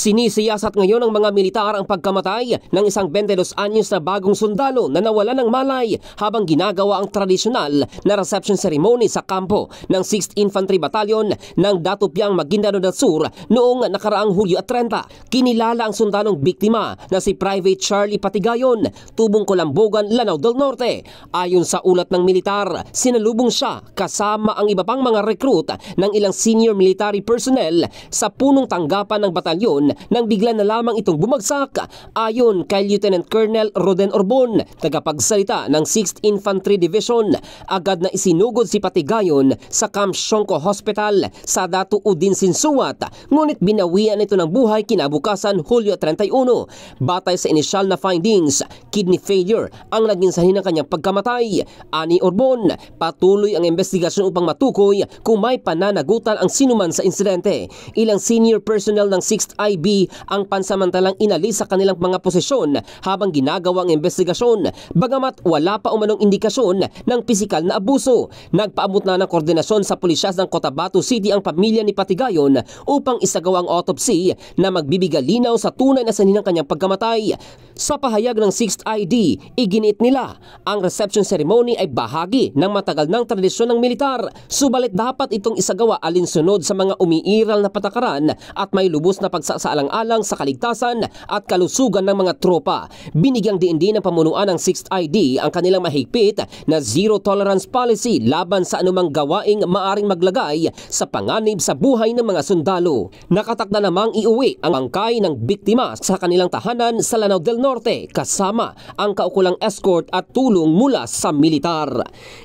Sinisiyasat ngayon ng mga militar ang pagkamatay ng isang 22 anyos na bagong sundalo na nawala ng malay habang ginagawa ang tradisyonal na reception ceremony sa kampo ng 6th Infantry Battalion ng Datupiang, Maguindanao del Sur noong nakaraang Hulyo 30. Kinilala ang sundalong biktima na si Private Charlie Patigayon, tubong Colambogan, Lanao del Norte. Ayon sa ulat ng militar, sinalubong siya kasama ang iba pang mga recruit ng ilang senior military personnel sa punong tanggapan ng batalyon nang bigla na lamang itong bumagsak. Ayon kay Lieutenant Colonel Roden Orbon, tagapagsalita ng 6th Infantry Division, agad na isinugod si Patigayon sa Camp Shonko Hospital sa Datu Udin Sinsuat, ngunit binawian ito ng buhay kinabukasan Hulyo 31. Batay sa inisyal na findings, kidney failure ang naging sanhi ng kanyang pagkamatay. Ani Orbon, patuloy ang investigasyon upang matukoy kung may pananagutan ang sinuman sa insidente. Ilang senior personnel ng 6th IB ang pansamantalang inalis sa kanilang mga posisyon habang ginagawa ang investigasyon, bagamat wala pa umanong indikasyon ng pisikal na abuso. Nagpaabot na ng koordinasyon sa pulisya ng Cotabato City ang pamilya ni Patigayon upang isagawa ang autopsy na magbibigay linaw sa tunay na sanhi ng kanyang pagkamatay. Sa pahayag ng 6th ID, iginiit nila ang reception ceremony ay bahagi ng matagal ng tradisyon ng militar, subalit dapat itong isagawa alinsunod sa mga umiiral na patakaran at may lubos na pagsasaalang-alang sa kaligtasan at kalusugan ng mga tropa. Binigyang diin din ng pamunuan ng 6th ID ang kanilang mahigpit na zero tolerance policy laban sa anumang gawaing maaring maglagay sa panganib sa buhay ng mga sundalo. Nakatakda namang iuwi ang bangkay ng biktima sa kanilang tahanan sa Lanao del Norte kasama ang kaukulang escort at tulong mula sa militar.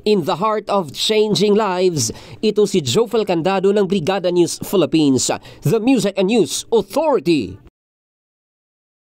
In the heart of changing lives, ito si Jofel Candado ng Brigada News Philippines, the Music and News Authority.